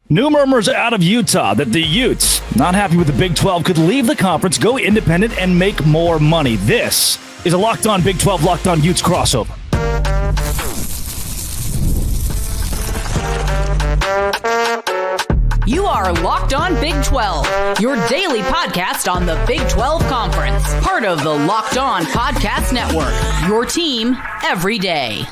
New murmurs out of Utah that the Utes, not happy with the Big 12, could leave the conference, go independent, and make more money. This is a Locked On Big 12, Locked On Utes crossover. You are Locked On Big 12, your daily podcast on the Big 12 Conference. Part of the Locked On Podcast Network, your team every day.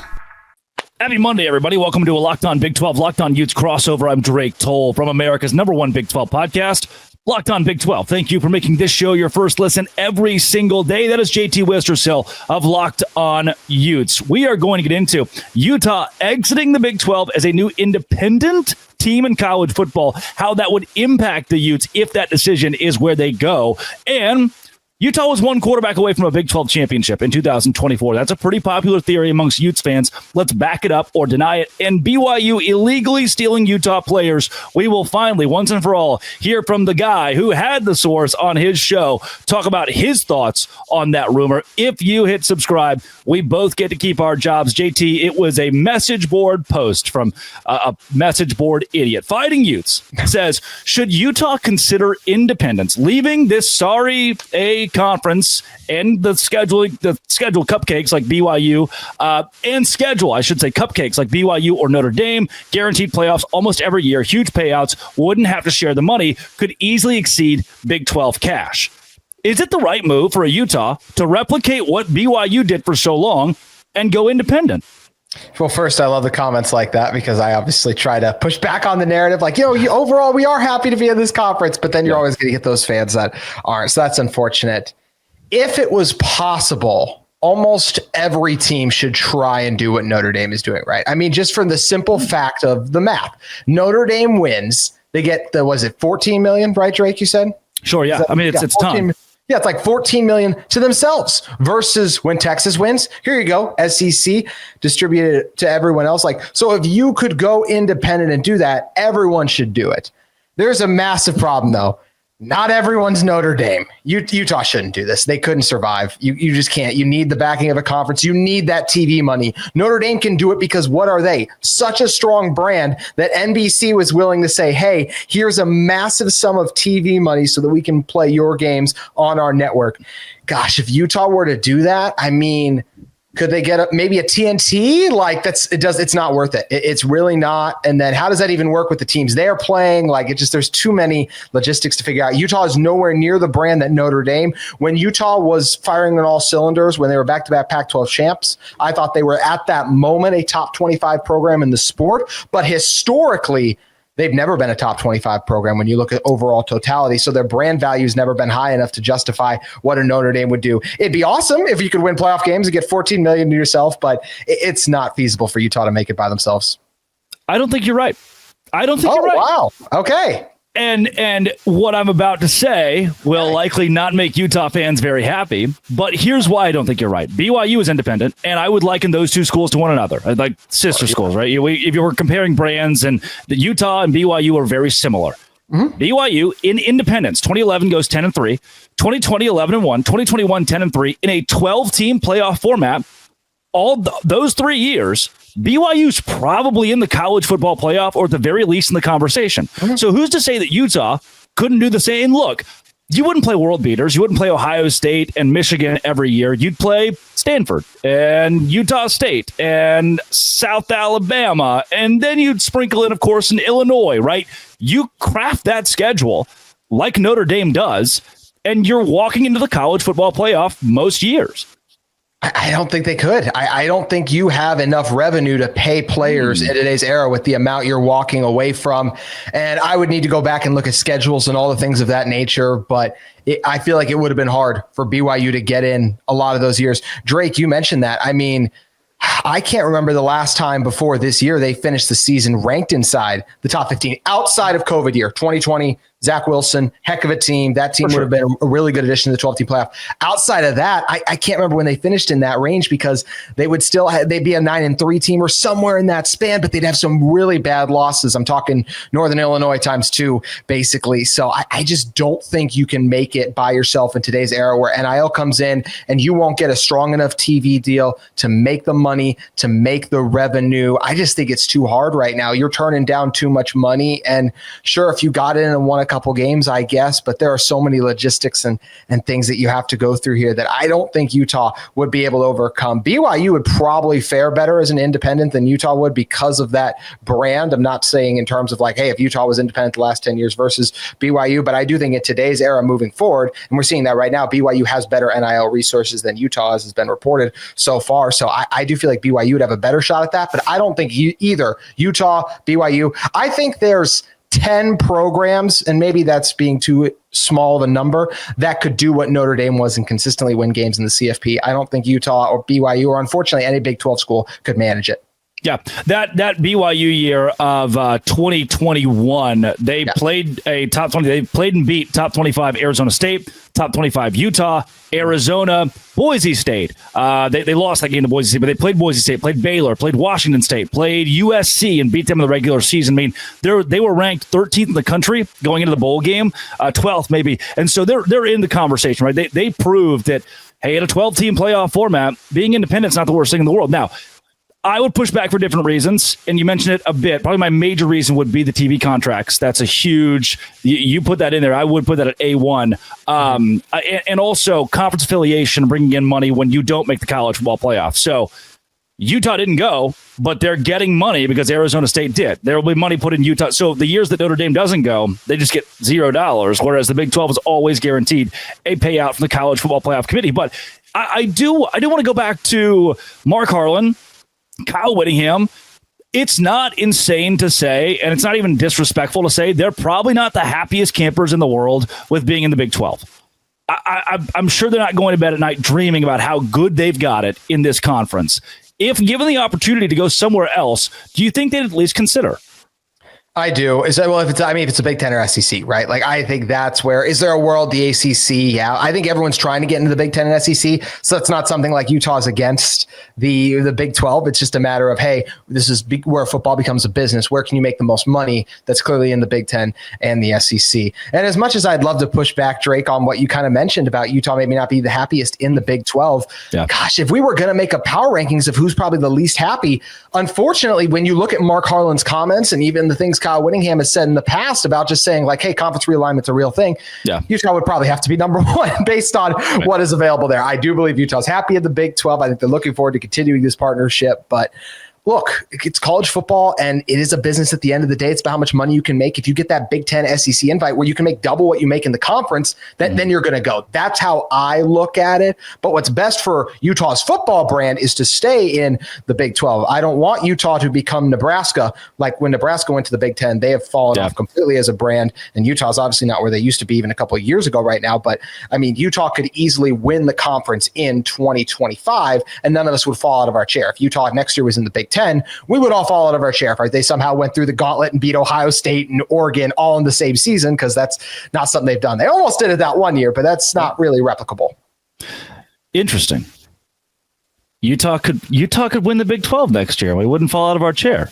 Happy Monday, everybody. Welcome to a Locked On Big 12, Locked On Utes crossover. I'm Drake Toll from America's #1 Big 12 podcast, Locked On Big 12. Thank you for making this show your first listen every single day. That is JT Wistrcill of Locked On Utes. We are going to get into Utah exiting the Big 12 as a new independent team in college football, how that would impact the Utes if that decision is where they go. And Utah was one quarterback away from a Big 12 championship in 2024. That's a pretty popular theory amongst Utes fans. Let's back it up or deny it. And BYU illegally stealing Utah players. We will finally, once and for all, hear from the guy who had the source on his show, talk about his thoughts on that rumor. If you hit subscribe, we both get to keep our jobs. JT, it was a message board post from a message board idiot. Fighting Utes says, should Utah consider independence, leaving this sorry conference and the schedule cupcakes like BYU and cupcakes like BYU or Notre Dame, guaranteed playoffs almost every year, huge payouts, wouldn't have to share the money, could easily exceed Big 12 cash. Is it the right move for a Utah to replicate what BYU did for so long and go independent? Well, first, I love the comments like that because I obviously try to push back on the narrative. Like, overall, we are happy to be in this conference, but then you're always going to get those fans that aren't. So that's unfortunate. If it was possible, almost every team should try and do what Notre Dame is doing, right? I mean, just from the simple fact of the math. Notre Dame wins. They get $14 million, right, Drake, you said? Sure, yeah. It's ton. Yeah, it's like $14 million to themselves versus when Texas wins. Here you go, SEC distributed it to everyone else. So if you could go independent and do that, everyone should do it. There's a massive problem, though. Not everyone's Notre Dame. Utah shouldn't do this. They couldn't survive. You just can't. You need the backing of a conference. You need that TV money. Notre Dame can do it because what are they? Such a strong brand that NBC was willing to say, hey, here's a massive sum of TV money so that we can play your games on our network. Gosh, if Utah were to do that, I mean, could they get maybe a TNT? It's not worth it. It's really not. And then how does that even work with the teams they're playing? There's too many logistics to figure out. Utah is nowhere near the brand that Notre Dame. When Utah was firing on all cylinders, when they were back-to-back Pac-12 champs, I thought they were at that moment a top 25 program in the sport. But historically, they've never been a top 25 program when you look at overall totality. So their brand value has never been high enough to justify what a Notre Dame would do. It'd be awesome if you could win playoff games and get $14 million to yourself, but it's not feasible for Utah to make it by themselves. I don't think you're right. You're right. Wow. Okay. And what I'm about to say will likely not make Utah fans very happy, but here's why I don't think you're right. BYU is independent, and I would liken those two schools to one another, like sister schools, right? If you were comparing brands, and the Utah and BYU are very similar. Mm-hmm. BYU in independence, 2011 goes 10-3, 2020 11-1, 2021 10-3 in a 12-team playoff format. Those 3 years, BYU's probably in the college football playoff or at the very least in the conversation. Mm-hmm. So who's to say that Utah couldn't do the same? Look, you wouldn't play world beaters. You wouldn't play Ohio State and Michigan every year. You'd play Stanford and Utah State and South Alabama. And then you'd sprinkle in, of course, in Illinois, right? You craft that schedule like Notre Dame does, and you're walking into the college football playoff most years. I don't think they could. I don't think you have enough revenue to pay players in today's era with the amount you're walking away from. And I would need to go back and look at schedules and all the things of that nature. But I feel like it would have been hard for BYU to get in a lot of those years. Drake, you mentioned that. I mean, I can't remember the last time before this year they finished the season ranked inside the top 15 outside of COVID year 2020, Zach Wilson, heck of a team. That team would have been a really good addition to the 12-team playoff. Outside of that, I can't remember when they finished in that range because they would still they'd be a 9-3 team or somewhere in that span, but they'd have some really bad losses. I'm talking Northern Illinois times 2, basically. So I just don't think you can make it by yourself in today's era where NIL comes in and you won't get a strong enough TV deal to make the money, to make the revenue. I just think it's too hard right now. You're turning down too much money. And sure, if you got in and won a couple games, I guess, but there are so many logistics and things that you have to go through here that I don't think Utah would be able to overcome. BYU would probably fare better as an independent than Utah would because of that brand. I'm not saying in terms of like, hey, if Utah was independent the last 10 years versus BYU, but I do think in today's era moving forward, and we're seeing that right now, BYU has better NIL resources than Utah has been reported so far. So I do feel like BYU would have a better shot at that, but I don't think either Utah, BYU. I think there's 10 programs, and maybe that's being too small of a number, that could do what Notre Dame was and consistently win games in the CFP. I don't think Utah or BYU or unfortunately any Big 12 school could manage it. Yeah, that BYU year of 2021, they played a top 20. They played and beat top 25 Arizona State, top 25 Utah, Arizona, Boise State. They lost that game to Boise State, but they played Boise State, played Baylor, played Washington State, played USC, and beat them in the regular season. I mean, they were ranked 13th in the country going into the bowl game, 12th maybe, and so they're in the conversation, right? They proved that, hey, in a 12-team playoff format, being independent is not the worst thing in the world. Now, I would push back for different reasons, and you mentioned it a bit. Probably my major reason would be the TV contracts. That's a huge, you put that in there. I would put that at A1. And also conference affiliation, bringing in money when you don't make the college football playoff. So Utah didn't go, but they're getting money because Arizona State did. There will be money put in Utah. So the years that Notre Dame doesn't go, they just get $0, whereas the Big 12 is always guaranteed a payout from the college football playoff committee. But I do want to go back to Mark Harlan, Kyle Whittingham. It's not insane to say, and it's not even disrespectful to say, they're probably not the happiest campers in the world with being in the Big 12. I'm sure they're not going to bed at night dreaming about how good they've got it in this conference. If given the opportunity to go somewhere else, do you think they'd at least consider? I do. If it's a Big Ten or SEC, right? Like, I think that's where, is there a world, the ACC? Yeah. I think everyone's trying to get into the Big Ten and SEC. So it's not something like Utah's against the Big 12. It's just a matter of, hey, this is where football becomes a business. Where can you make the most money? That's clearly in the Big Ten and the SEC. And as much as I'd love to push back, Drake, on what you kind of mentioned about Utah maybe not be the happiest in the Big 12, gosh, if we were going to make a power rankings of who's probably the least happy, unfortunately, when you look at Mark Harlan's comments and even the things Kyle Whittingham has said in the past about just saying like, hey, conference realignment's a real thing. Yeah. Utah would probably have to be number one based on what is available there. I do believe Utah's happy at the Big 12. I think they're looking forward to continuing this partnership, but look, it's college football and it is a business at the end of the day. It's about how much money you can make. If you get that Big Ten SEC invite where you can make double what you make in the conference, then you're going to go. That's how I look at it. But what's best for Utah's football brand is to stay in the Big 12. I don't want Utah to become Nebraska. Like when Nebraska went to the Big Ten, they have fallen off completely as a brand. And Utah's obviously not where they used to be even a couple of years ago right now. But I mean, Utah could easily win the conference in 2025 and none of us would fall out of our chair. If Utah next year was in the Big 10, we would all fall out of our chair if they somehow went through the gauntlet and beat Ohio State and Oregon all in the same season, because that's not something they've done. They almost did it that one year, but that's not really replicable. Interesting. Utah could win the Big 12 next year. We wouldn't fall out of our chair.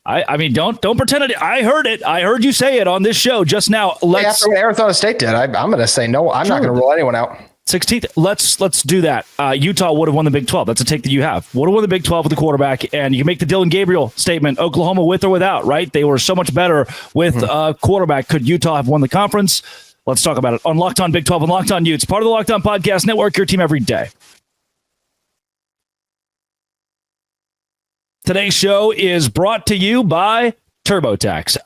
I mean, don't pretend it. I heard it. I heard you say it on this show just now. After what Arizona State did, I'm going to say no. I'm not going to rule anyone out. 16th. Let's do that. Utah would have won the Big 12. That's a take that you have. Would have won the Big 12 with the quarterback, and you can make the Dylan Gabriel statement. Oklahoma with or without, right? They were so much better with quarterback. Could Utah have won the conference? Let's talk about it on Locked On Big 12 and Locked On Utes, part of the Locked On Podcast Network. Your team every day. Today's show is brought to you by TurboTax.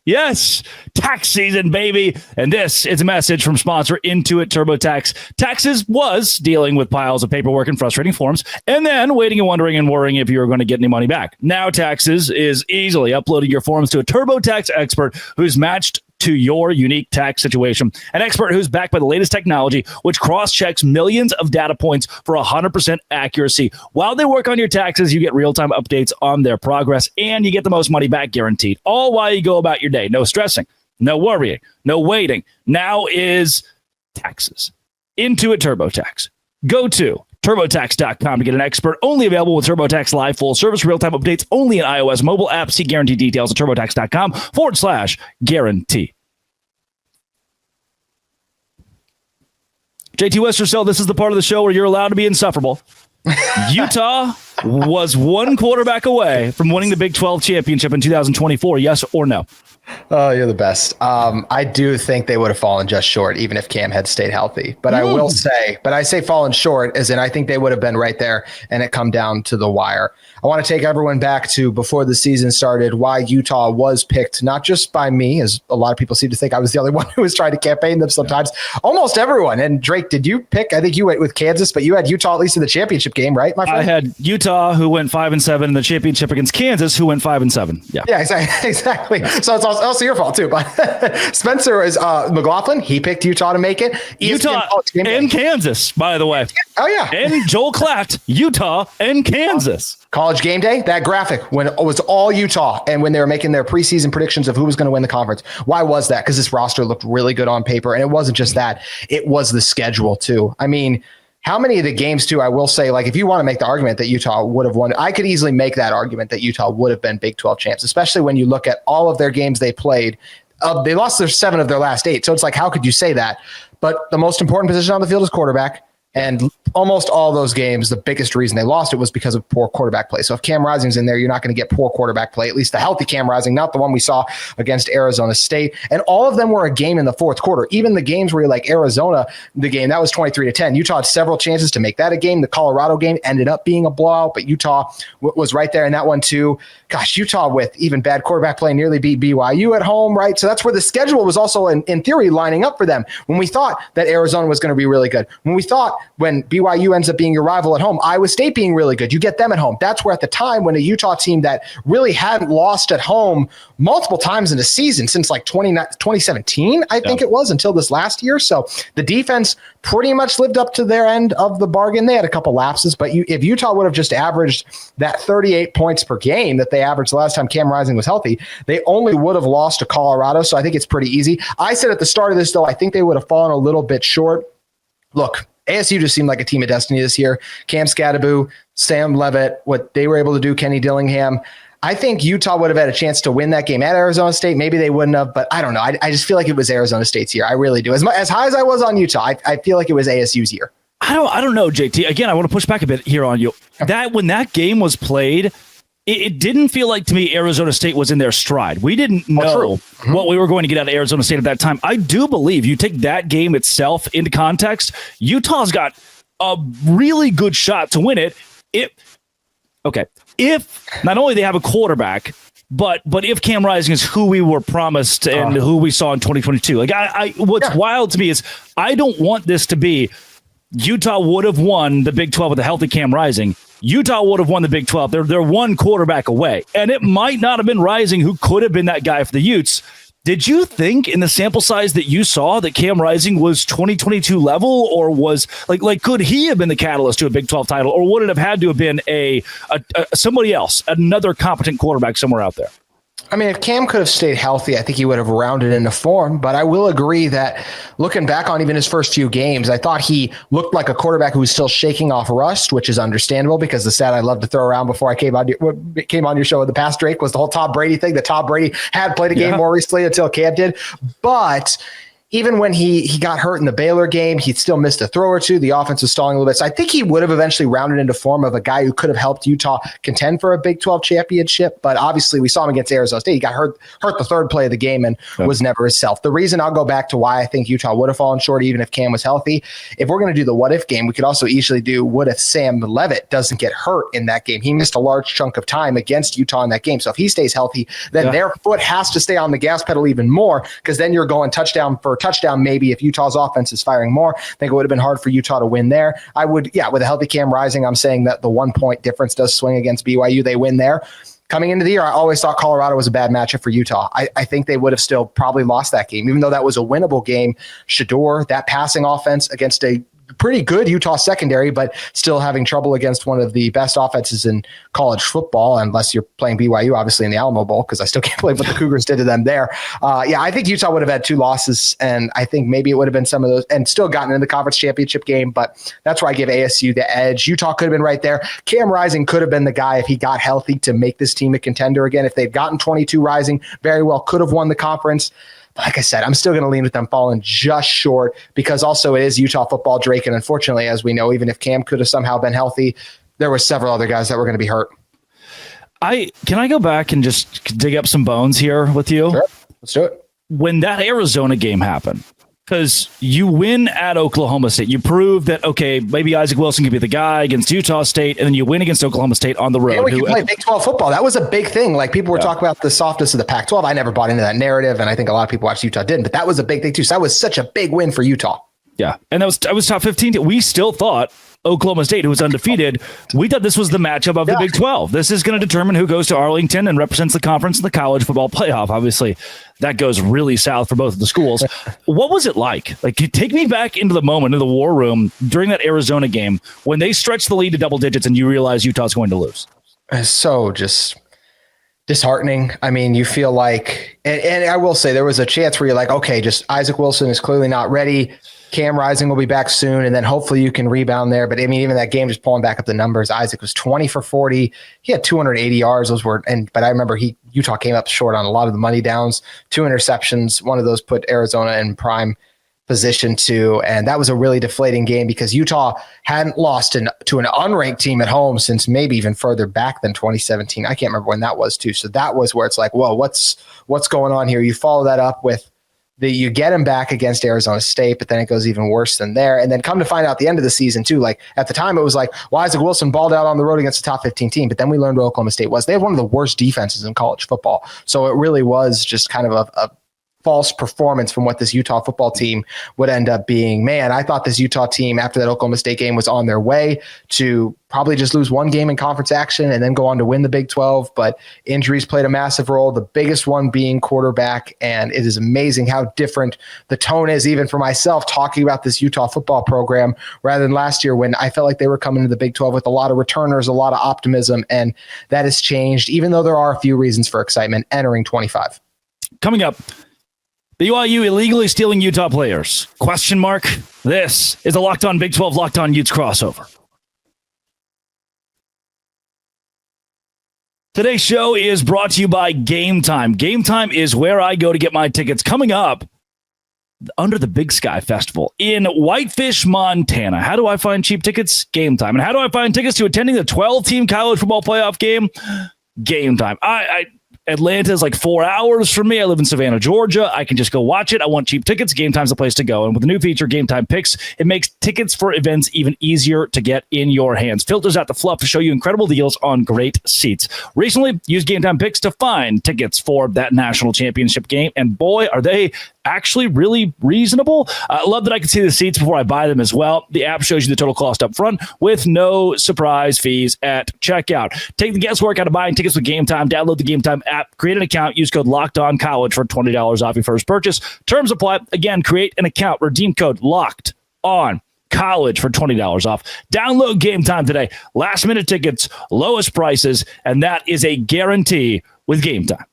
Yes, tax season, baby. And this is a message from sponsor Intuit TurboTax. Taxes was dealing with piles of paperwork and frustrating forms, and then waiting and wondering and worrying if you were going to get any money back. Now Taxes is easily uploading your forms to a TurboTax expert who's matched to your unique tax situation. An expert who's backed by the latest technology, which cross-checks millions of data points for 100% accuracy. While they work on your taxes, you get real-time updates on their progress, and you get the most money back guaranteed, all while you go about your day. No stressing. No worrying. No waiting. Now is taxes. Intuit TurboTax. Go to TurboTax.com to get an expert. Only available with TurboTax Live full service, real-time updates only in iOS mobile app. See guarantee details at TurboTax.com/guarantee. JT Wistrcill, this is the part of the show where you're allowed to be insufferable. Utah was one quarterback away from winning the Big 12 championship in 2024. Yes or no? Oh, you're the best. I do think they would have fallen just short, even if Cam had stayed healthy. But I will say, fallen short as in I think they would have been right there and it come down to the wire. I want to take everyone back to before the season started, why Utah was picked, not just by me, as a lot of people seem to think I was the only one who was trying to campaign them sometimes. Almost everyone. And Drake, did you pick? I think you went with Kansas, but you had Utah at least in the championship game, right, my friend? I had Utah, who went 5-7 in the championship against Kansas, who went 5-7. Yeah, exactly. So it's also your fault too. But Spencer is McLaughlin. He picked Utah to make it. Utah and Kansas, by the way. Oh yeah, and Joel Klatt, Utah and Kansas. College Game Day, that graphic when it was all Utah and when they were making their preseason predictions of who was going to win the conference. Why was that? Because this roster looked really good on paper. And it wasn't just that. It was the schedule too. I mean, how many of the games too, I will say, like if you want to make the argument that Utah would have won, I could easily make that argument that Utah would have been Big 12 champs, especially when you look at all of their games they played. They lost their 7 of their last 8. So it's like, how could you say that? But the most important position on the field is quarterback. And almost all those games, the biggest reason they lost it was because of poor quarterback play. So if Cam Rising's in there, you're not going to get poor quarterback play, at least the healthy Cam Rising, not the one we saw against Arizona State. And all of them were a game in the fourth quarter. Even the games where you're like Arizona, the game, that was 23-10. Utah had several chances to make that a game. The Colorado game ended up being a blowout, but Utah was right there in that one too. Gosh, Utah with even bad quarterback play nearly beat BYU at home, right? So that's where the schedule was also in theory lining up for them. When we thought that Arizona was going to be really good, when BYU ends up being your rival at home, Iowa State being really good, you get them at home. That's where at the time when a Utah team that really hadn't lost at home multiple times in the season since like 2017, I think it was, until this last year. So the defense pretty much lived up to their end of the bargain. They had a couple lapses, but if Utah would have just averaged that 38 points per game that they averaged the last time Cam Rising was healthy, they only would have lost to Colorado. So I think it's pretty easy. I said at the start of this, though, I think they would have fallen a little bit short. Look, ASU just seemed like a team of destiny this year. Cam Scadaboo, Sam Levitt, what they were able to do, Kenny Dillingham. I think Utah would have had a chance to win that game at Arizona State. Maybe they wouldn't have, but I don't know. I just feel like it was Arizona State's year. I really do. As high as I was on Utah, I feel like it was ASU's year. I don't know, JT. Again, I want to push back a bit here on you. When that game was played, it didn't feel like to me Arizona State was in their stride. We didn't know what we were going to get out of Arizona State at that time. I do believe you take that game itself into context, Utah's got a really good shot to win it. If not only they have a quarterback, but if Cam Rising is who we were promised and who we saw in 2022. Like what's wild to me is I don't want this to be Utah would have won the Big 12 with a healthy Cam Rising. Utah would have won the Big 12. They're one quarterback away. And it might not have been Rising who could have been that guy for the Utes. Did you think in the sample size that you saw that Cam Rising was 2022 level, or was like could he have been the catalyst to a Big 12 title, or would it have had to have been a somebody else, another competent quarterback somewhere out there? I mean, if Cam could have stayed healthy, I think he would have rounded into form. But I will agree that looking back on even his first few games, I thought he looked like a quarterback who was still shaking off rust, which is understandable because the stat I love to throw around before I came on your show in the past, Drake, was the whole Tom Brady thing. That Tom Brady had played a game more recently until Cam did. But even when he got hurt in the Baylor game, he still missed a throw or two. The offense was stalling a little bit. So I think he would have eventually rounded into form of a guy who could have helped Utah contend for a Big 12 championship. But obviously we saw him against Arizona State. He got hurt the third play of the game and was never himself. The reason I'll go back to why I think Utah would have fallen short even if Cam was healthy, if we're going to do the what if game, we could also easily do what if Sam Levitt doesn't get hurt in that game. He missed a large chunk of time against Utah in that game. So if he stays healthy, then their foot has to stay on the gas pedal even more, because then you're going touchdown for touchdown maybe if Utah's offense is firing more. I think it would have been hard for Utah to win there. I would, with a healthy Cam Rising, I'm saying that the 1 point difference does swing against BYU. They win there. Coming into the year, I always thought Colorado was a bad matchup for Utah. I think they would have still probably lost that game, even though that was a winnable game. Shador, that passing offense against a pretty good Utah secondary, but still having trouble against one of the best offenses in college football, unless you're playing BYU, obviously, in the Alamo Bowl, because I still can't believe what the Cougars did to them there. I think Utah would have had 2 losses, and I think maybe it would have been some of those, and still gotten in the conference championship game, but that's where I give ASU the edge. Utah could have been right there. Cam Rising could have been the guy if he got healthy to make this team a contender again. If they'd gotten 22 Rising, very well could have won the conference. Like I said, I'm still going to lean with them falling just short because also it is Utah football, Drake. And unfortunately, as we know, even if Cam could have somehow been healthy, there were several other guys that were going to be hurt. Can I go back and just dig up some bones here with you? Sure. Let's do it. When that Arizona game happened, because you win at Oklahoma State, you prove that, okay, maybe Isaac Wilson could be the guy against Utah State, and then you win against Oklahoma State on the road. And we can play Big 12 football. That was a big thing. Like people were talking about the softness of the Pac-12. I never bought into that narrative, and I think a lot of people watched Utah didn't, but that was a big thing too. So that was such a big win for Utah. Yeah, and that was top 15. We still thought Oklahoma State, who was undefeated, we thought this was the matchup of the Big 12. This is going to determine who goes to Arlington and represents the conference in the college football playoff. Obviously, that goes really south for both of the schools. What was it like? Like, take me back into the moment in the war room during that Arizona game when they stretched the lead to double digits and you realize Utah's going to lose. So just disheartening. I mean, you feel like, and I will say there was a chance where you're like, okay, just Isaac Wilson is clearly not ready. Cam Rising will be back soon, and then hopefully you can rebound there. But I mean, even that game, just pulling back up the numbers, Isaac was 20 for 40. He had 280 yards. But I remember Utah came up short on a lot of the money downs, 2 interceptions. One of those put Arizona in prime position too. And that was a really deflating game because Utah hadn't lost to an unranked team at home since maybe even further back than 2017. I can't remember when that was too. So that was where it's like, whoa, what's going on here? You follow that up with you get him back against Arizona State, but then it goes even worse than there. And then come to find out at the end of the season too, like at the time it was like, well, Isaac Wilson balled out on the road against a top 15 team. But then we learned what Oklahoma State was. They had one of the worst defenses in college football. So it really was just kind of a false performance from what this Utah football team would end up being. Man, I thought this Utah team after that Oklahoma State game was on their way to probably just lose one game in conference action and then go on to win the Big 12. But injuries played a massive role, the biggest one being quarterback. And it is amazing how different the tone is, even for myself, talking about this Utah football program rather than last year when I felt like they were coming to the Big 12 with a lot of returners, a lot of optimism. And that has changed, even though there are a few reasons for excitement entering 25. Coming up, BYU illegally stealing Utah players? Question mark. This is a Locked On Big 12 Locked On Utes crossover. Today's show is brought to you by Game Time. Game Time is where I go to get my tickets. Coming up under the Big Sky Festival in Whitefish, Montana. How do I find cheap tickets? Game Time. And how do I find tickets to attending the 12-team college football playoff game? Game Time. Atlanta is like 4 hours from me. I live in Savannah, Georgia. I can just go watch it. I want cheap tickets. Game Time's the place to go. And with the new feature, Game Time Picks, it makes tickets for events even easier to get in your hands. Filters out the fluff to show you incredible deals on great seats. Recently, used Game Time Picks to find tickets for that national championship game. And boy, are they actually really reasonable. I love that I can see the seats before I buy them as well. The app shows you the total cost up front with no surprise fees at checkout. Take the guesswork out of buying tickets with Game Time. Download the Game Time app, create an account, use code LOCKEDONCollege for $20 off your first purchase. Terms apply. Again, create an account, redeem code LOCKEDONCollege for $20 off. Download Game Time today. Last minute tickets, lowest prices, and that is a guarantee with Game Time.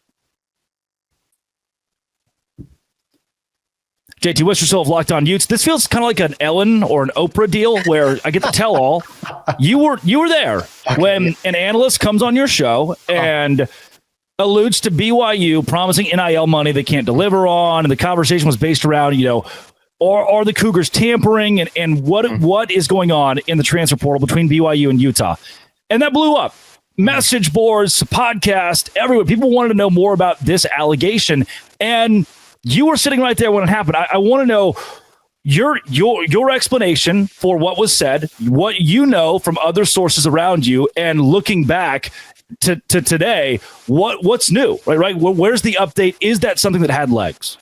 JT Wistrcill of Locked On Utes. This feels kind of like an Ellen or an Oprah deal where I get to tell all. You were there when an analyst comes on your show and alludes to BYU promising NIL money they can't deliver on, and the conversation was based around, are the Cougars tampering and what is going on in the transfer portal between BYU and Utah. And that blew up. Message boards, podcast, everywhere. People wanted to know more about this allegation, and you were sitting right there when it happened. I want to know your explanation for what was said, what you know from other sources around you, and looking back to today, what's new, right? Where's the update? Is that something that had legs?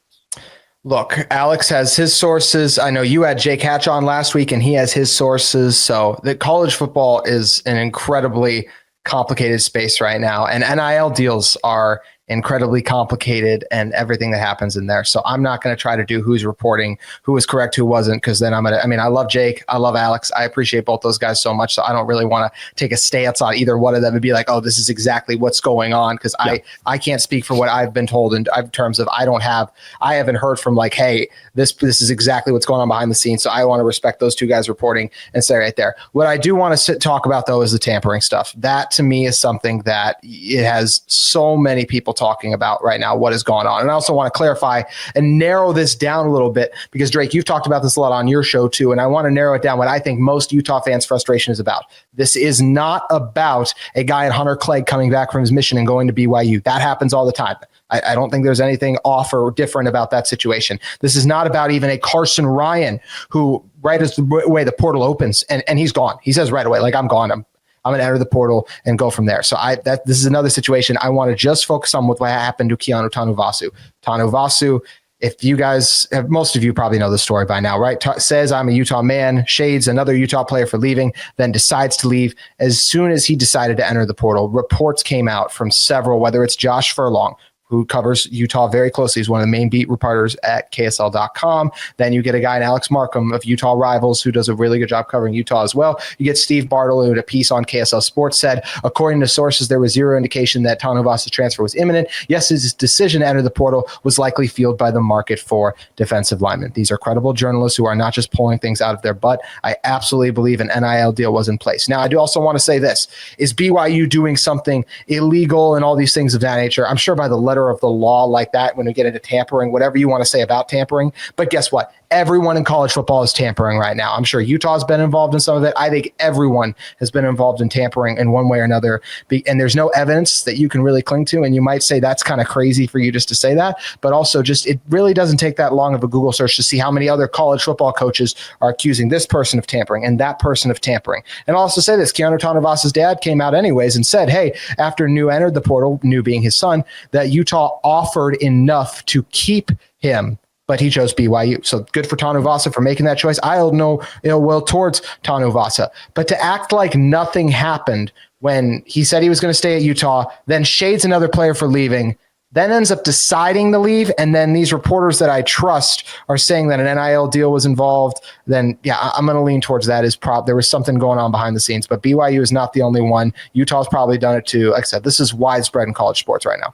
Look, Alex has his sources. I know you had Jake Hatch on last week, and he has his sources. So the college football is an incredibly complicated space right now, and NIL deals are incredibly complicated and everything that happens in there. So I'm not going to try to do who's reporting, who was correct, who wasn't, because then I love Jake, I love Alex, I appreciate both those guys so much. So I don't really want to take a stance on either one of them and be like, oh, this is exactly what's going on, because I can't speak for what I've been told in terms of I haven't heard from like, hey, this is exactly what's going on behind the scenes. So I want to respect those two guys reporting and say right there. What I do want to talk about though is the tampering stuff. That to me is something that it has so many people talking about right now, what is going on. And I also want to clarify and narrow this down a little bit, because Drake, you've talked about this a lot on your show too. And I want to narrow it down what I think most Utah fans' frustration is about. This is not about a guy in Hunter Clegg coming back from his mission and going to BYU. That happens all the time. I don't think there's anything off or different about that situation. This is not about even a Carson Ryan who, right as the way the portal opens, and he's gone. He says right away, like, I'm gone. I'm going to enter the portal and go from there. So this is another situation. I want to just focus on what happened to Keanu Tanuvasu. Tanuvasu, if you guys have, most of you probably know the story by now, right? Says, I'm a Utah man, shades another Utah player for leaving, then decides to leave. As soon as he decided to enter the portal, reports came out from several, whether it's Josh Furlong, who covers Utah very closely. He's one of the main beat reporters at KSL.com. Then you get a guy in Alex Markham of Utah Rivals, who does a really good job covering Utah as well. You get Steve Bartle, who had a piece on KSL Sports, said, according to sources, there was zero indication that Tanuvasa's transfer was imminent. Yes, his decision to enter the portal was likely fueled by the market for defensive linemen. These are credible journalists who are not just pulling things out of their butt. I absolutely believe an NIL deal was in place. Now, I do also want to say this. Is BYU doing something illegal and all these things of that nature? I'm sure by the letter of the law like that, when we get into tampering, whatever you want to say about tampering. But guess what? Everyone in college football is tampering right now. I'm sure Utah's been involved in some of it. I think everyone has been involved in tampering in one way or another. And there's no evidence that you can really cling to. And you might say that's kind of crazy for you just to say that. But also just, it really doesn't take that long of a Google search to see how many other college football coaches are accusing this person of tampering and that person of tampering. And I'll also say this, Keanu Tanuvasa's dad came out anyways and said, hey, after New entered the portal, New being his son, that Utah offered enough to keep him, but he chose BYU. So good for Tanuvasa for making that choice. I don't know ill will towards Tanuvasa, but to act like nothing happened when he said he was going to stay at Utah, then shades another player for leaving, then ends up deciding to leave, and then these reporters that I trust are saying that an NIL deal was involved, then yeah, I'm going to lean towards that as there was something going on behind the scenes. But BYU is not the only one. Utah's probably done it too. Like I said, this is widespread in college sports right now.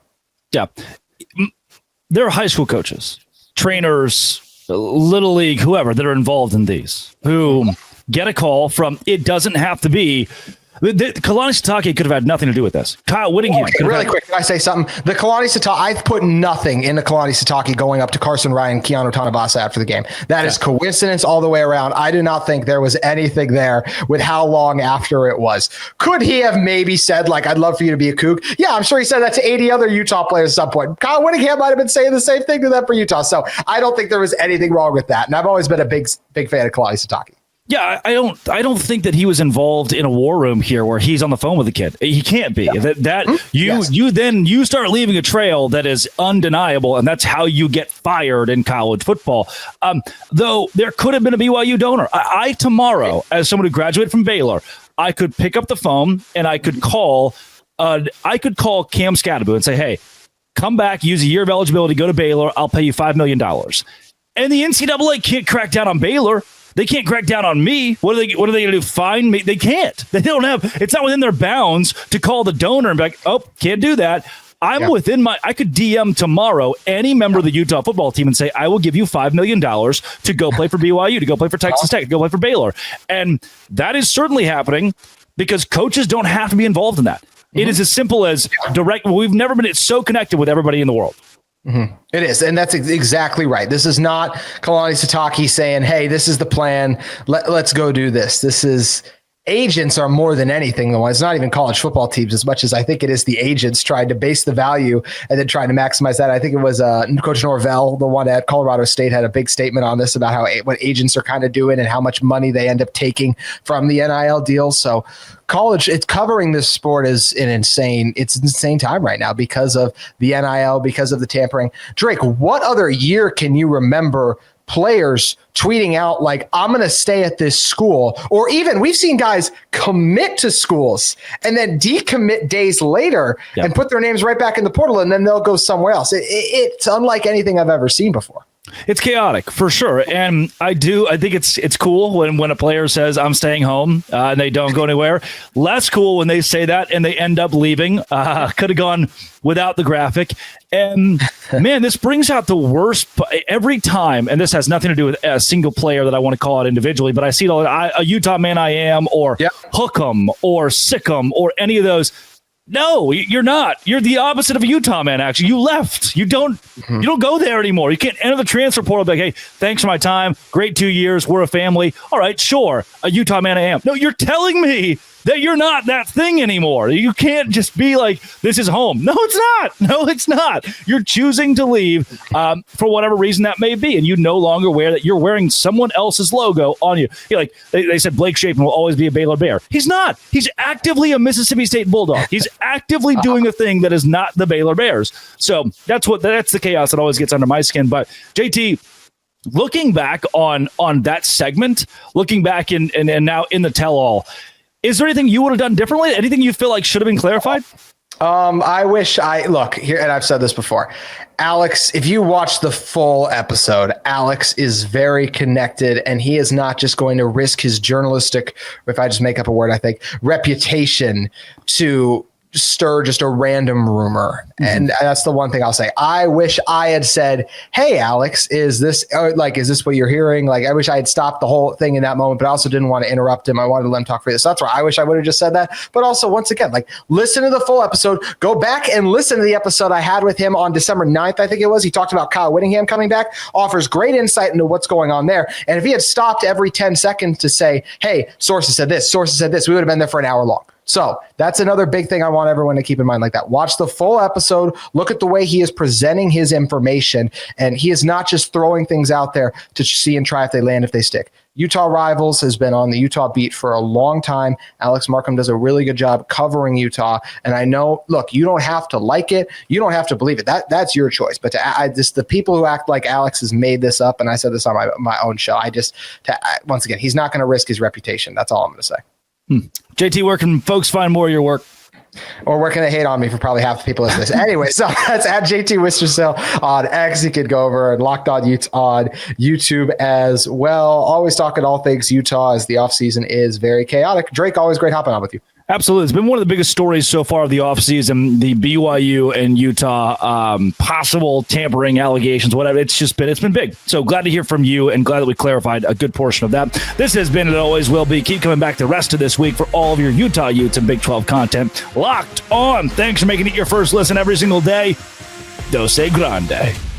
Yeah. There are high school coaches, trainers, little league, whoever that are involved in these, who get a call from, it doesn't have to be, Kalani Sitake could have had nothing to do with this. Kyle Whittingham. Really quick, can I say something? The Kalani Sitake, I've put nothing into Kalani Sitake going up to Carson Ryan, Keanu Tanuvasa after the game. That is coincidence all the way around. I do not think there was anything there with how long after it was. Could he have maybe said, like, I'd love for you to be a kook? Yeah, I'm sure he said that to 80 other Utah players at some point. Kyle Whittingham might have been saying the same thing to them for Utah. So I don't think there was anything wrong with that. And I've always been a big fan of Kalani Sitake. Yeah, I don't think that he was involved in a war room here where he's on the phone with a kid. He can't be. Yeah. You start leaving a trail that is undeniable, and that's how you get fired in college football. Though there could have been a BYU donor. I tomorrow, as someone who graduated from Baylor, I could pick up the phone and I could call Cam Scatterbo and say, hey, come back, use a year of eligibility, go to Baylor, I'll pay you $5 million. And the NCAA can't crack down on Baylor. They can't crack down on me. What are they going to do? Fine me? They can't. They don't have. It's not within their bounds to call the donor and be like, oh, can't do that. I could DM tomorrow any member of the Utah football team and say, I will give you $5 million to go play for BYU, to go play for Texas Tech, to go play for Baylor. And that is certainly happening because coaches don't have to be involved in that. It is as simple as direct. We've never been so connected with everybody in the world. Mm-hmm. It is. And that's exactly right. This is not Kalani Sitake saying, hey, this is the plan. Let's go do this. This is agents are more than anything. It's not even college football teams as much as I think it is the agents trying to base the value and then trying to maximize that. I think it was Coach Norvell, the one at Colorado State, had a big statement on this about what agents are kind of doing and how much money they end up taking from the NIL deal. So college, it's covering this sport is an insane time right now because of the NIL, because of the tampering. Drake, what other year can you remember players tweeting out like, I'm going to stay at this school, or even we've seen guys commit to schools and then decommit days later and put their names right back in the portal, and then they'll go somewhere else. It's unlike anything I've ever seen before. It's chaotic for sure. And I think it's cool when a player says I'm staying home and they don't go anywhere. Less cool when they say that and they end up leaving. Could have gone without the graphic. And man, this brings out the worst every time. And this has nothing to do with a single player that I want to call out individually, but I see it all. A Utah man I am, or Hook'em or Sick'em or any of those. No, you're not. You're the opposite of a Utah man, actually. You left. You don't go there anymore. You can't enter the transfer portal like, hey, thanks for my time. Great 2 years. We're a family. All right, sure. A Utah man I am. No, you're telling me that you're not that thing anymore. You can't just be like, this is home. No, it's not. No, it's not. You're choosing to leave for whatever reason that may be, and you no longer wear that. You're wearing someone else's logo on you. You're like they said, Blake Shapen will always be a Baylor Bear. He's not. He's actively a Mississippi State Bulldog. He's actively doing a thing that is not the Baylor Bears. So that's the chaos that always gets under my skin. But JT, looking back on that segment, looking back and now in the tell-all, is there anything you would have done differently? Anything you feel like should have been clarified? I wish look here, and I've said this before. Alex, if you watch the full episode, Alex is very connected, and he is not just going to risk his journalistic, if I just make up a word, I think, reputation to stir just a random rumor. And that's the one thing I'll say. I wish I had said, hey, Alex, is this what you're hearing? Like, I wish I had stopped the whole thing in that moment, but I also didn't want to interrupt him. I wanted to let him talk for you. So that's why I wish I would have just said that. But also, once again, like, listen to the full episode. Go back and listen to the episode I had with him on December 9th, I think it was. He talked about Kyle Whittingham coming back, offers great insight into what's going on there. And if he had stopped every 10 seconds to say, hey, sources said this, we would have been there for an hour long. So that's another big thing I want everyone to keep in mind like that. Watch the full episode. Look at the way he is presenting his information. And he is not just throwing things out there to see and try if they land, if they stick. Utah Rivals has been on the Utah beat for a long time. Alex Markham does a really good job covering Utah. And I know, look, you don't have to like it. You don't have to believe it. That's your choice. But the people who act like Alex has made this up, and I said this on my own show, once again, he's not going to risk his reputation. That's all I'm going to say. JT, where can folks find more of your work? Or where can they hate on me for probably half the people in this? Anyway, so that's at JT Wistrcill on X. You could go over and Locked On Utes on YouTube as well. Always talking all things Utah as the offseason is very chaotic. Drake, always great hopping on with you. Absolutely. It's been one of the biggest stories so far of the offseason, the BYU and Utah possible tampering allegations, whatever. It's been big. So glad to hear from you and glad that we clarified a good portion of that. This has been and always will be. Keep coming back the rest of this week for all of your Utah Utes and Big 12 content. Locked On. Thanks for making it your first listen every single day. Dose Grande.